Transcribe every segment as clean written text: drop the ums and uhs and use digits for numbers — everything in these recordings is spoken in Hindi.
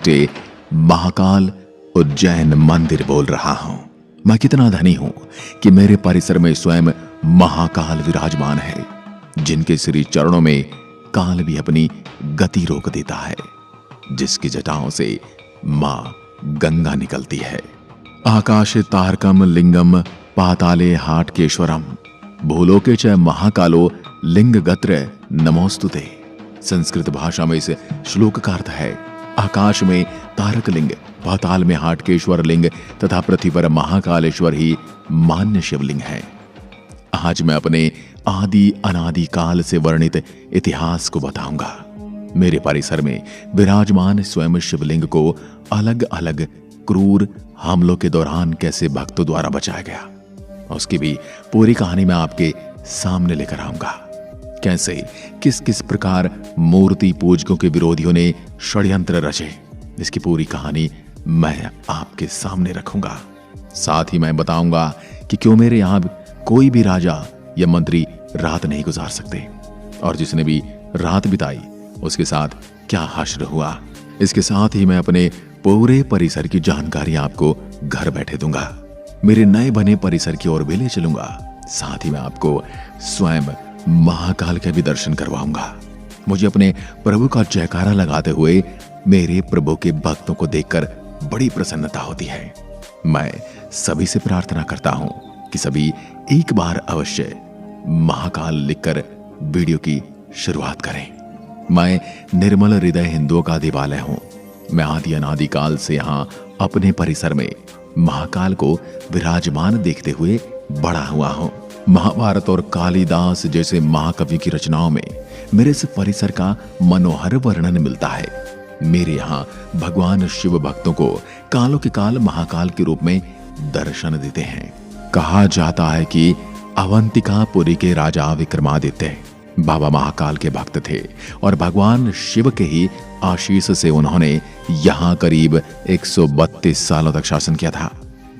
से महाकाल उज्जैन मंदिर बोल रहा हूं। मैं कितना धनी हूं कि मेरे परिसर में स्वयं महाकाल विराजमान है, जिनके श्री चरणों में काल भी अपनी गति रोक देता है, जिसकी जटाओं से मां गंगा निकलती है। आकाशे तारकम लिंगम पाताले हाटकेश्वरम भूलोके च महाकालो लिंग गत्र नमोस्तुते। संस्कृत भाषा में इस श्लोक का अर्थ है, आकाश में तारक लिंग, पाताल में हाटकेश्वर लिंग तथा पृथ्वी पर महाकालेश्वर ही मान्य शिवलिंग है। आज मैं अपने आदि अनादि काल से वर्णित इतिहास को बताऊंगा। मेरे परिसर में विराजमान स्वयं शिवलिंग को अलग अलग क्रूर हमलों के दौरान कैसे भक्तों द्वारा बचाया गया, उसकी भी पूरी कहानी मैं आपके सामने लेकर आऊंगा। कैसे किस किस प्रकार मूर्ति पूजकों के विरोधियों ने षड्यंत्र रचे, इसकी पूरी कहानी मैं आपके सामने रखूंगा। साथ ही मैं बताऊंगा कि क्यों मेरे यहां कोई भी राजा या मंत्री रात नहीं गुजार सकते, और जिसने भी रात बिताई उसके साथ क्या हश्र हुआ। इसके साथ ही मैं अपने पूरे परिसर की जानकारी आपको घर बैठे दूंगा। मेरे नए बने परिसर की ओर भी ले चलूंगा। साथ ही मैं आपको स्वयं महाकाल के भी दर्शन करवाऊंगा। मुझे अपने प्रभु का जयकारा लगाते हुए मेरे प्रभु के भक्तों को देखकर बड़ी प्रसन्नता होती है। मैं सभी से प्रार्थना करता हूं कि सभी एक बार अवश्य महाकाल लिखकर वीडियो की शुरुआत करें। मैं निर्मल हृदय हिंदुओं का देवालय हूं। मैं आदि अनादि काल से यहाँ अपने परिसर में महाकाल को विराजमान देखते हुए बड़ा हुआ हूं। महाभारत और कालिदास जैसे महाकवि की रचनाओं में मेरे इस परिसर का मनोहर वर्णन मिलता है। मेरे यहाँ भगवान शिव भक्तों को कालों के काल महाकाल के रूप में दर्शन देते हैं। कहा जाता है कि अवंतिकापुरी के राजा विक्रमादित्य बाबा महाकाल के भक्त थे, और भगवान शिव के ही आशीष से उन्होंने यहाँ करीब 132 सालों तक शासन किया था।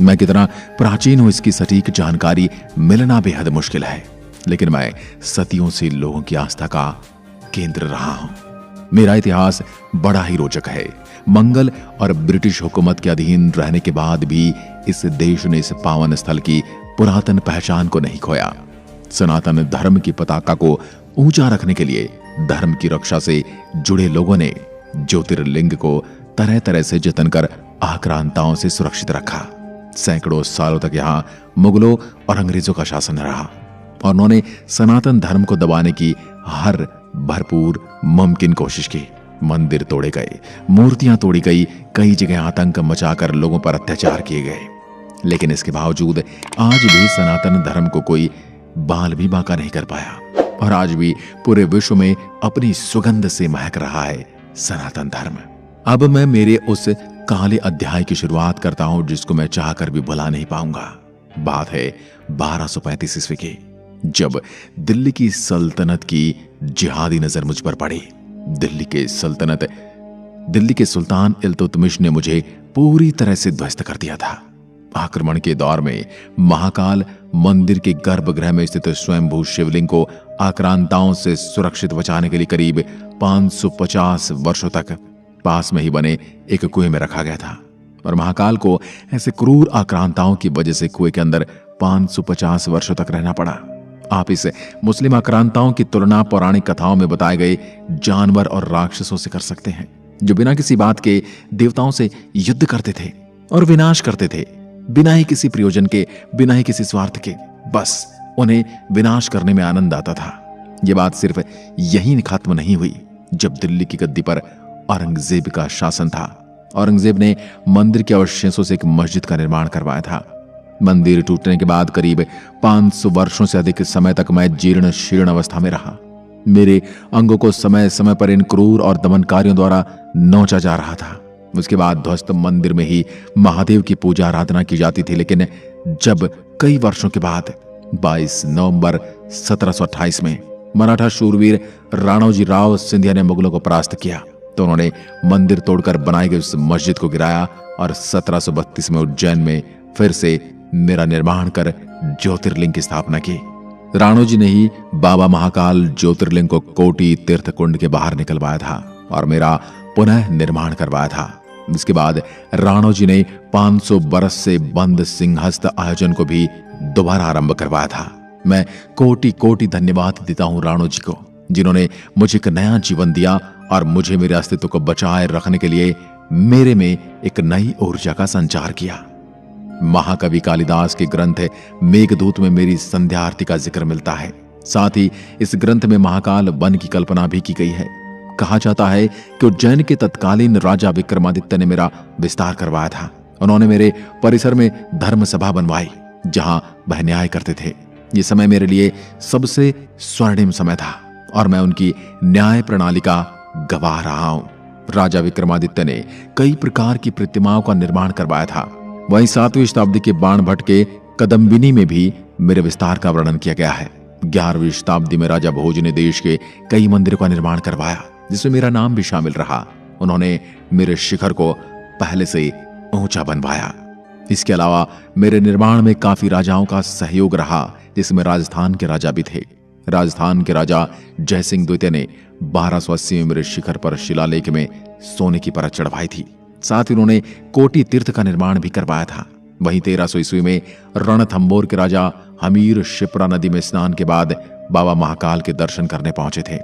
मैं कितना प्राचीन हूं इसकी सटीक जानकारी मिलना बेहद मुश्किल है, लेकिन मैं सदियों से लोगों की आस्था का केंद्र रहा हूं। मेरा इतिहास बड़ा ही रोचक है। मंगल और ब्रिटिश हुकूमत के अधीन रहने के बाद भी इस देश ने इस पावन स्थल की पुरातन पहचान को नहीं खोया। सनातन धर्म की पताका को ऊंचा रखने के लिए धर्म की रक्षा से जुड़े लोगों ने ज्योतिर्लिंग को तरह तरह से जतन कर आक्रांताओं से सुरक्षित रखा। सैकड़ों सालों तक यहाँ मुगलों और अंग्रेजों का शासन रहा, और उन्होंने सनातन धर्म को दबाने की हर भरपूर मुमकिन कोशिश की। मंदिर तोड़े गए, मूर्तियां तोड़ी गई, कई जगह आतंक मचाकर लोगों पर अत्याचार किए गए, लेकिन इसके बावजूद आज भी सनातन धर्म को कोई बाल भी बांका नहीं कर पाया, और आज भी पूरे विश्व में अपनी सुगंध से महक रहा है सनातन धर्म। अब मैं मेरे उस काले अध्याय की शुरुआत करता हूं जिसको मैं चाहकर भी भुला नहीं पाऊंगा। बात है 1235 ईस्वी की, जब दिल्ली की सल्तनत की जिहादी नजर मुझ पर पड़ी। दिल्ली के सुल्तान इल्तुतमिश ने मुझे पूरी तरह से ध्वस्त कर दिया था। आक्रमण के दौर में महाकाल मंदिर के गर्भगृह में स्थित स्वयंभू शिवलिंग को आक्रांताओं से सुरक्षित बचाने के लिए करीब 550 वर्षों तक पास में ही बने एक कुएं में रखा गया था, और महाकाल को ऐसे क्रूर आक्रांताओं की वजह से कुएं के अंदर 550 वर्षों तक रहना पड़ा। आप इस मुस्लिम आक्रांताओं की तुलना पौराणिक कथाओं में बताए गए जानवर और राक्षसों से कर सकते हैं, जो बिना किसी बात के देवताओं से युद्ध करते थे और विनाश करते थे, बिना ही किसी प्रयोजन के, बिना ही किसी स्वार्थ के। बस उन्हें विनाश करने में आनंद आता था। यह बात सिर्फ यहीं खत्म नहीं हुई। जब दिल्ली की गद्दी पर औरंगजेब का शासन था, औरंगजेब ने मंदिर के अवशेषों से एक मस्जिद का निर्माण करवाया था। मंदिर टूटने के बाद करीब 500 वर्षों से अधिक समय तक मैं जीर्ण शीर्ण अवस्था में रहा। मेरे अंगों को समय समय पर इन क्रूर और दमनकारियों द्वारा नोचा जा रहा था। उसके बाद ध्वस्त मंदिर में ही महादेव की पूजा आराधना की जाती थी, लेकिन जब कई वर्षों के बाद 22 नवंबर 1728 में मराठा शूरवीर राणोजी राव सिंधिया ने मुगलों को परास्त किया, तो उन्होंने मंदिर तोड़कर बनाई गई उस मस्जिद को गिराया और 1732 में उज्जैन में फिर से मेरा निर्माण कर ज्योतिर्लिंग की स्थापना की। राणोजी ने ही बाबा महाकाल ज्योतिर्लिंग को कोटी तीर्थ कुंड के बाहर निकलवाया था और मेरा पुनः निर्माण करवाया था। इसके बाद राणो जी ने 500 बरस से बंद सिंहस्थ आयोजन को भी दोबारा आरंभ करवाया था। मैं कोटि कोटि धन्यवाद देता हूं राणो जी को, जिन्होंने मुझे एक नया जीवन दिया और मुझे मेरे अस्तित्व को बचाए रखने के लिए मेरे में एक नई ऊर्जा का संचार किया। महाकवि कालिदास के ग्रंथ मेघदूत में मेरी संध्या आरती का जिक्र मिलता है। साथ ही इस ग्रंथ में महाकाल वन की कल्पना भी की गई है। कहा जाता है कि उज्जैन के तत्कालीन राजा विक्रमादित्य ने मेरा विस्तार करवाया था। उन्होंने मेरे परिसर में धर्म सभा बनवाई, जहां वह न्याय करते थे। ये समय मेरे लिए सबसे स्वर्णिम समय था और मैं उनकी न्याय प्रणाली का गवाह रहा हूं। राजा विक्रमादित्य ने कई प्रकार की प्रतिमाओं का निर्माण करवाया था। वहीं 7वीं शताब्दी के बाणभट्ट के कदम्बिनी में भी मेरे विस्तार का वर्णन किया गया है। 11वीं शताब्दी में राजा भोज ने देश के कई मंदिरों का निर्माण करवाया, जिसमें मेरा नाम भी शामिल रहा। उन्होंने मेरे शिखर को पहले से ऊंचा बनवाया। इसके अलावा मेरे निर्माण में काफी राजाओं का सहयोग रहा, जिसमें राजस्थान के राजा भी थे। राजस्थान के राजा जयसिंह द्वितीय ने 1280 में मेरे शिखर पर शिलालेख में सोने की परत चढ़वाई थी। साथ ही उन्होंने कोटि तीर्थ का निर्माण भी करवाया था। वहीं 1300 ईस्वी में रणथंबोर के राजा हमीर शिप्रा नदी में स्नान के बाद बाबा महाकाल के दर्शन करने पहुंचे थे।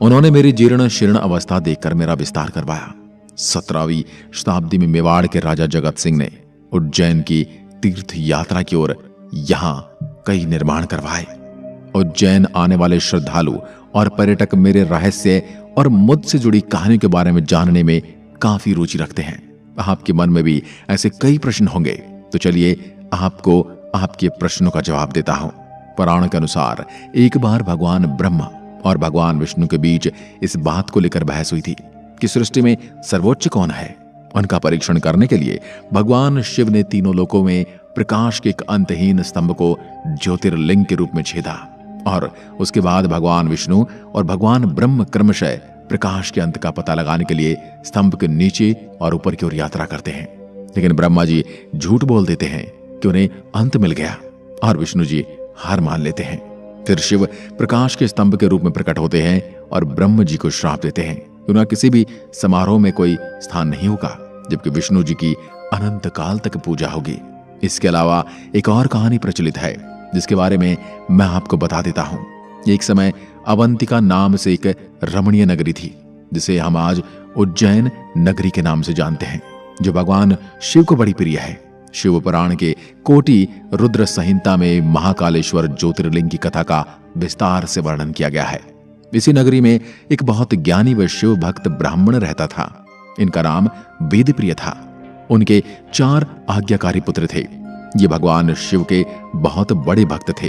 उन्होंने मेरी जीर्ण शीर्ण अवस्था देखकर मेरा विस्तार करवाया। 17वीं शताब्दी में मेवाड़ के राजा जगत सिंह ने उज्जैन की तीर्थ यात्रा की ओर यहां कई निर्माण करवाए। उज्जैन आने वाले श्रद्धालु और पर्यटक मेरे रहस्य और मुझसे जुड़ी कहानियों के बारे में जानने में काफी रुचि रखते हैं। आपके मन में भी ऐसे कई प्रश्न होंगे, तो चलिए आपको आपके प्रश्नों का जवाब देता हूं। पुराण के अनुसार एक बार भगवान ब्रह्मा और भगवान विष्णु के बीच इस बात को लेकर बहस हुई थी कि सृष्टि में सर्वोच्च कौन है। उनका परीक्षण करने के लिए भगवान शिव ने तीनों लोकों में प्रकाश के एक अंतहीन स्तंभ को ज्योतिर्लिंग के रूप में छेदा और उसके बाद भगवान विष्णु और भगवान ब्रह्म क्रमशः प्रकाश के अंत का पता लगाने के लिए स्तंभ के नीचे और ऊपर की ओर यात्रा करते हैं। लेकिन ब्रह्मा जी झूठ बोल देते हैं कि उन्हें अंत मिल गया और विष्णु जी हार मान लेते हैं। फिर शिव प्रकाश के स्तंभ के रूप में प्रकट होते हैं और ब्रह्म जी को श्राप देते हैं कि उनका किसी भी समारोह में कोई स्थान नहीं होगा, जबकि विष्णु जी की अनंत काल तक पूजा होगी। इसके अलावा एक और कहानी प्रचलित है, जिसके बारे में मैं आपको बता देता हूं। एक समय अवंतिका नाम से एक रमणीय नगरी थी, जिसे हम आज उज्जैन नगरी के नाम से जानते हैं, जो भगवान शिव को बड़ी प्रिय है। शिव पुराण के कोटि रुद्र संहिता में महाकालेश्वर ज्योतिर्लिंग की कथा का विस्तार से वर्णन किया गया है। इसी नगरी में एक बहुत ज्ञानी व शिव भक्त ब्राह्मण रहता था। इनका नाम वेद प्रिय था। उनके 4 आज्ञाकारी पुत्र थे। ये भगवान शिव के बहुत बड़े भक्त थे।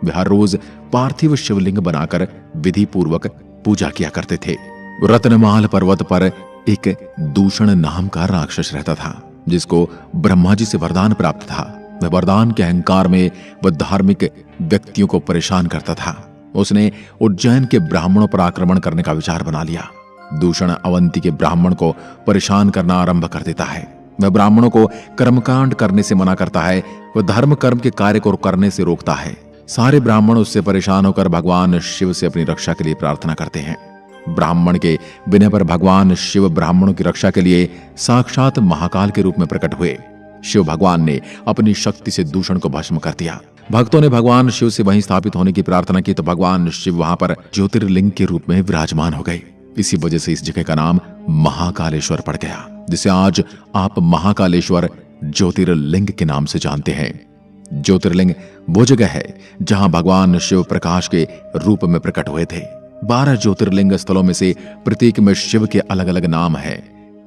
वे हर रोज पार्थिव शिवलिंग बनाकर विधि पूर्वक पूजा किया करते थे। रत्नमाल पर्वत पर एक दूषण नाम का राक्षस रहता था, जिसको ब्रह्मा जी से वरदान प्राप्त था। वह वरदान के अहंकार में वह धार्मिक व्यक्तियों को परेशान करता था। उसने उज्जैन के ब्राह्मणों पर आक्रमण करने का विचार बना लिया। दूषण अवंती के ब्राह्मण को परेशान करना आरंभ कर देता है। वह ब्राह्मणों को कर्मकांड करने से मना करता है। वह धर्म कर्म के कार्य को करने से रोकता है। सारे ब्राह्मण उससे परेशान होकर भगवान शिव से अपनी रक्षा के लिए प्रार्थना करते हैं। ब्राह्मण के विनय पर भगवान शिव ब्राह्मणों की रक्षा के लिए साक्षात महाकाल के रूप में प्रकट हुए। शिव भगवान ने अपनी शक्ति से दूषण को भस्म कर दिया। भक्तों ने भगवान शिव से वहीं स्थापित होने की प्रार्थना की, तो भगवान शिव वहां पर ज्योतिर्लिंग के रूप में विराजमान हो गए। इसी वजह से इस जगह का नाम महाकालेश्वर पड़ गया, जिसे आज आप महाकालेश्वर ज्योतिर्लिंग के नाम से जानते हैं। ज्योतिर्लिंग वो जगह है जहां भगवान शिव प्रकाश के रूप में प्रकट हुए थे। 12 ज्योतिर्लिंग स्थलों में से प्रत्येक में शिव के अलग अलग नाम है।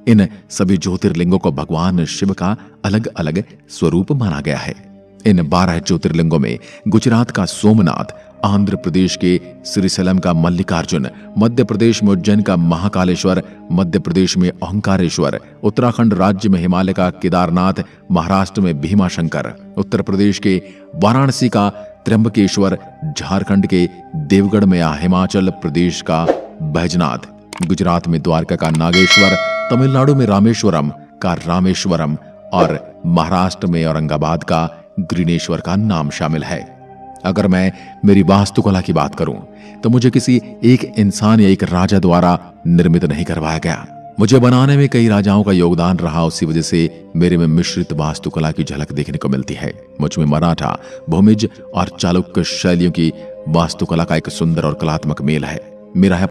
इन सभी ज्योतिर्लिंगों को भगवान शिव का अलग अलग स्वरूप माना गया है। इन 12 ज्योतिर्लिंगों में गुजरात का सोमनाथ, आंध्र प्रदेश के श्रीशैलम का मल्लिकार्जुन, मध्य प्रदेश में उज्जैन का महाकालेश्वर, मध्य प्रदेश में ओंकारेश्वर, उत्तराखंड राज्य में हिमालय का केदारनाथ, महाराष्ट्र में भीमाशंकर, उत्तर प्रदेश के वाराणसी का त्र्यंबकेश्वर, झारखंड के देवगढ़ में या हिमाचल प्रदेश का बैजनाथ, गुजरात में द्वारका का नागेश्वर, तमिलनाडु में रामेश्वरम का रामेश्वरम और महाराष्ट्र में औरंगाबाद का ग्रीनेश्वर का नाम शामिल है। अगर मैं मेरी वास्तुकला की बात करूं तो मुझे किसी एक इंसान या एक राजा द्वारा निर्मित नहीं करवाया गया। मुझे बनाने में कई राजाओं का योगदान रहा, उसी वजह से मेरे में मिश्रित वास्तुकला की झलक देखने को मिलती है। मुझ में मराठा, भूमिज और चालुक्य शैलियों की वास्तुकला का एक सुंदर और कलात्मक मेल है। मेरा है